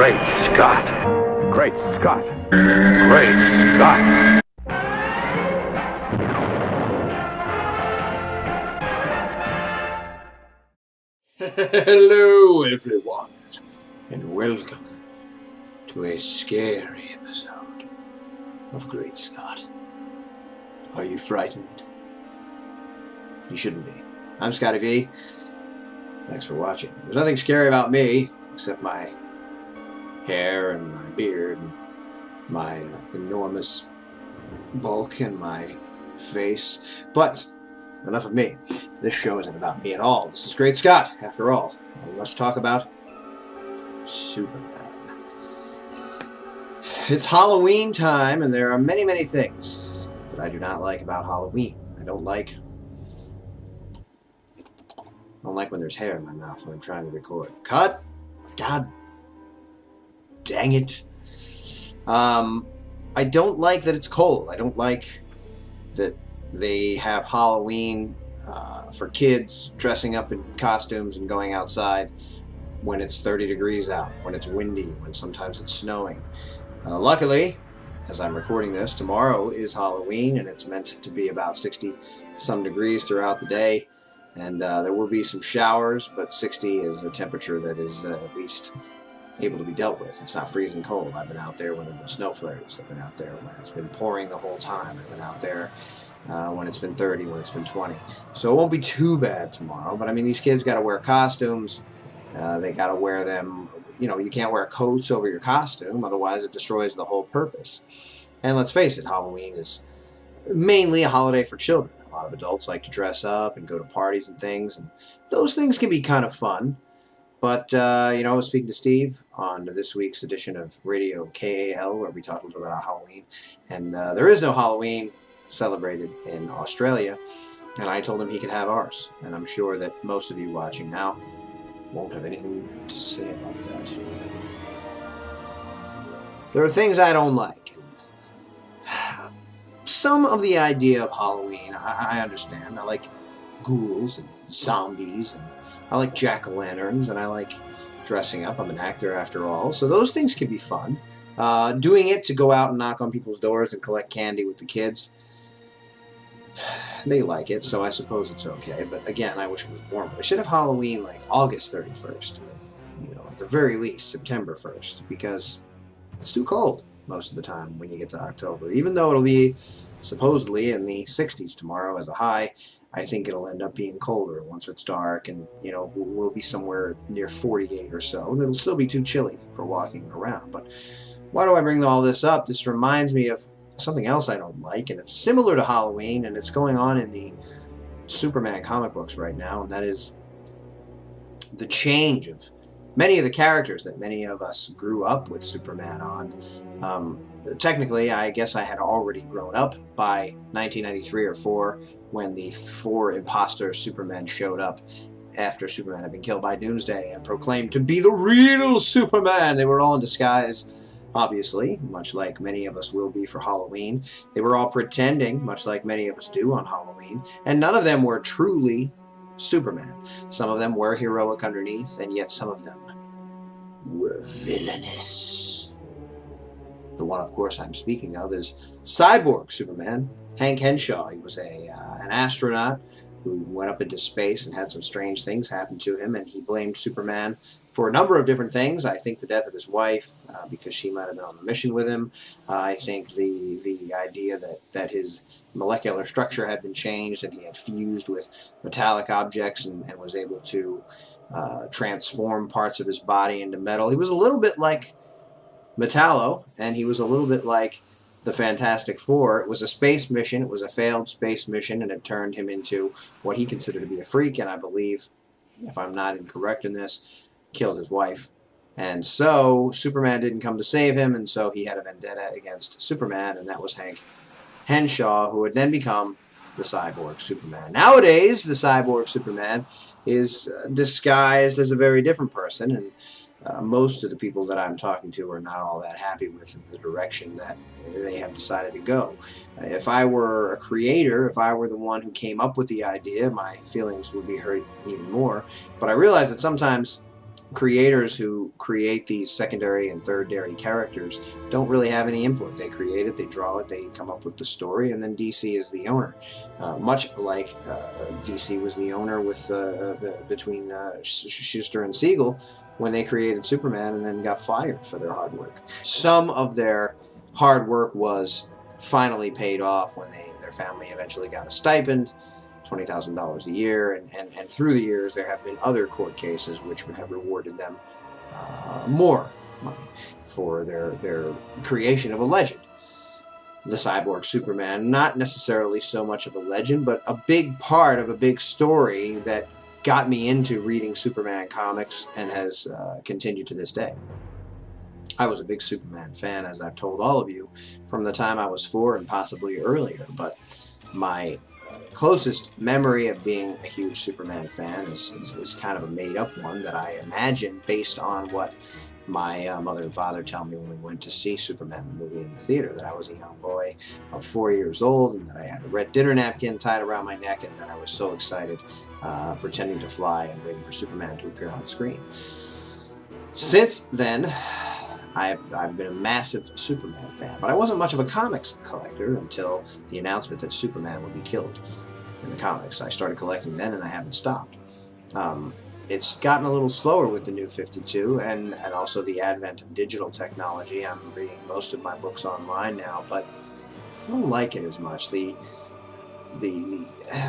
Great Scott. Great Scott. Great Scott. Hello everyone, and welcome to a scary episode of Great Scott. Are you frightened? You shouldn't be. I'm Scotty V. Thanks for watching. There's nothing scary about me, except my hair and my beard and my enormous bulk and my face. But enough of me. This show isn't about me at all. This is Great Scott, after all. Let's talk about Superman. It's Halloween time, and there are many, many things that I do not like about Halloween. I don't like when there's hair in my mouth when I'm trying to record. Cut! God dang it. I don't like that it's cold. I don't like that they have Halloween for kids dressing up in costumes and going outside when it's 30 degrees out, when it's windy, when sometimes it's snowing. Luckily, as I'm recording this, tomorrow is Halloween, and it's meant to be about 60-some degrees throughout the day. And there will be some showers, but 60 is a temperature that is at least able to be dealt with. It's not freezing cold. I've been out there when there have been snow flurries. I've been out there when it's been pouring the whole time. I've been out there when it's been 30, when it's been 20. So it won't be too bad tomorrow. But I mean, these kids got to wear costumes. They got to wear them. You know, you can't wear coats over your costume, otherwise it destroys the whole purpose. And let's face it, Halloween is mainly a holiday for children. A lot of adults like to dress up and go to parties and things, and those things can be kind of fun. But, you know, I was speaking to Steve on this week's edition of Radio KAL, where we talked a little bit about Halloween, and there is no Halloween celebrated in Australia, and I told him he could have ours, and I'm sure that most of you watching now won't have anything to say about that. There are things I don't like. Some of the idea of Halloween, I understand. I like ghouls and zombies, and I like jack-o'-lanterns, and I like dressing up. I'm an actor after all, so those things can be fun. Doing it to go out and knock on people's doors and collect candy with the kids, they like it, so I suppose it's okay. But again, I wish it was warmer. They should have Halloween like August 31st, you know, at the very least September 1st, because it's too cold most of the time when you get to October. Even though it'll be supposedly in the 60s tomorrow as a high, I think it'll end up being colder once it's dark, and, you know, we'll be somewhere near 48 or so, and it'll still be too chilly for walking around. But why do I bring all this up? This reminds me of something else I don't like, and it's similar to Halloween, and it's going on in the Superman comic books right now, and that is the change of many of the characters that many of us grew up with Superman on. Technically, I guess I had already grown up by 1993 or 4 when the 4 imposter Supermen showed up after Superman had been killed by Doomsday and proclaimed to be the real Superman. They were all in disguise, obviously, much like many of us will be for Halloween. They were all pretending, much like many of us do on Halloween, and none of them were truly Superman. Some of them were heroic underneath, and yet some of them were villainous. The one, of course, I'm speaking of is Cyborg Superman, Hank Henshaw. He was an astronaut who went up into space and had some strange things happen to him, and he blamed Superman for a number of different things. I think the death of his wife, because she might have been on the mission with him. I think the idea that his molecular structure had been changed and he had fused with metallic objects and was able to transform parts of his body into metal. He was a little bit like Metallo, and he was a little bit like the Fantastic Four. It was a space mission. It was a failed space mission, and it turned him into what he considered to be a freak, and I believe, if I'm not incorrect in this, killed his wife. And so Superman didn't come to save him, and so he had a vendetta against Superman, and that was Hank Henshaw, who would then become the Cyborg Superman. Nowadays, the Cyborg Superman is disguised as a very different person, and most of the people that I'm talking to are not all that happy with the direction that they have decided to go. If I were a creator, if I were the one who came up with the idea, my feelings would be hurt even more. But I realize that sometimes creators who create these secondary and thirdary characters don't really have any input. They create it, they draw it, they come up with the story, and then DC is the owner. Much like DC was the owner with between Schuster and Siegel when they created Superman and then got fired for their hard work. Some of their hard work was finally paid off when their family eventually got a stipend, $20,000 a year, and through the years there have been other court cases which have rewarded them more money for their creation of a legend. The Cyborg Superman, not necessarily so much of a legend, but a big part of a big story that got me into reading Superman comics and has continued to this day. I was a big Superman fan, as I've told all of you, from the time I was 4 and possibly earlier, but my closest memory of being a huge Superman fan is kind of a made-up one that I imagine based on what my mother and father tell me when we went to see Superman the movie in the theater, that I was a young boy of 4 years old and that I had a red dinner napkin tied around my neck and that I was so excited pretending to fly and waiting for Superman to appear on screen. Since then, I've been a massive Superman fan, but I wasn't much of a comics collector until the announcement that Superman would be killed in the comics. I started collecting then and I haven't stopped. It's gotten a little slower with the New 52 and also the advent of digital technology. I'm reading most of my books online now, but I don't like it as much. There's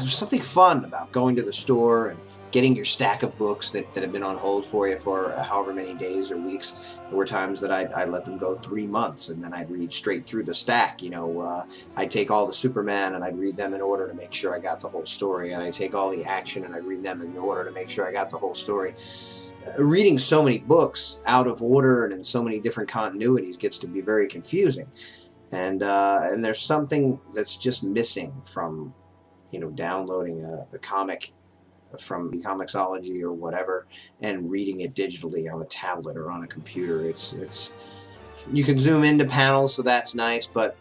something fun about going to the store and getting your stack of books that have been on hold for you for however many days or weeks. There were times that I'd let them go 3 months and then I'd read straight through the stack. You know, I'd take all the Superman and I'd read them in order to make sure I got the whole story, and I'd take all the action and I'd read them in order to make sure I got the whole story. Reading so many books out of order and in so many different continuities gets to be very confusing, and there's something that's just missing from, you know, downloading a comic from Comixology or whatever and reading it digitally on a tablet or on a computer. It's you can zoom into panels, so that's nice, but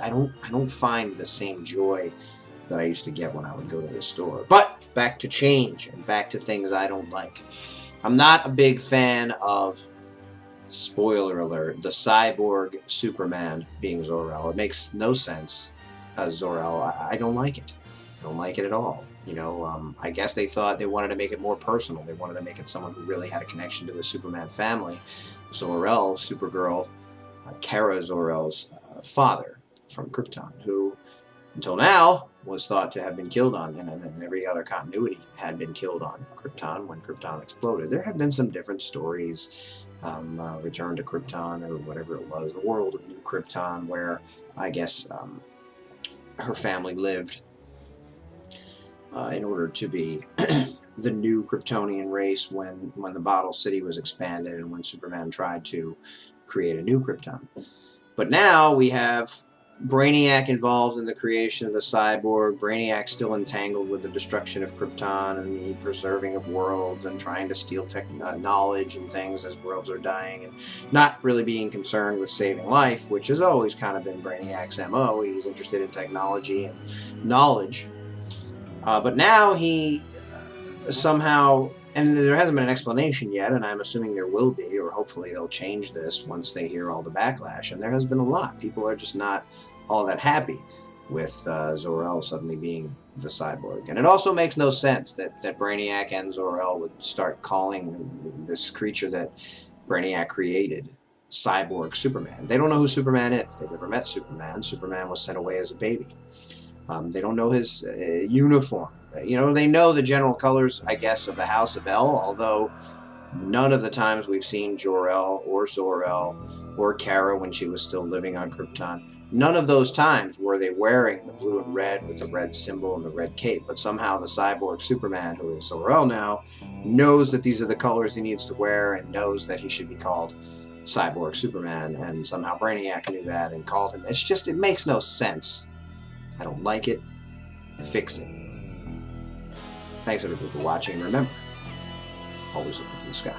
I don't find the same joy that I used to get when I would go to the store. But back to change and back to things I don't like. I'm not a big fan of, spoiler alert, the Cyborg Superman being Zor-El. It makes no sense as Zor-El. I don't like it. I don't like it at all. You know, I guess they thought they wanted to make it more personal. They wanted to make it someone who really had a connection to the Superman family. Zor-El, Supergirl, Kara Zor-El's father from Krypton, who until now was thought to have been killed on, and every other continuity had been killed on Krypton when Krypton exploded. There have been some different stories, Return to Krypton or whatever it was, the world of New Krypton, where I guess her family lived in order to be the new Kryptonian race when the Bottle City was expanded and when Superman tried to create a new Krypton. But now we have Brainiac involved in the creation of the Cyborg, Brainiac still entangled with the destruction of Krypton and the preserving of worlds and trying to steal knowledge and things as worlds are dying, and not really being concerned with saving life, which has always kind of been Brainiac's MO. He's interested in technology and knowledge. But now he somehow, and there hasn't been an explanation yet, and I'm assuming there will be, or hopefully they'll change this once they hear all the backlash, and there has been a lot. People are just not all that happy with Zor-El suddenly being the Cyborg. And it also makes no sense that Brainiac and Zor-El would start calling this creature that Brainiac created Cyborg Superman. They don't know who Superman is. They've never met Superman. Superman was sent away as a baby. They don't know his uniform. You know, they know the general colors, I guess, of the House of El, although none of the times we've seen Jor-El or Zor-El or Kara when she was still living on Krypton, none of those times were they wearing the blue and red with the red symbol and the red cape. But somehow the Cyborg Superman, who is Zor-El now, knows that these are the colors he needs to wear and knows that he should be called Cyborg Superman. And somehow Brainiac knew that and called him. It's just, it makes no sense. I don't like it. Fix it. Thanks everybody for watching, and remember, always look up to the sky.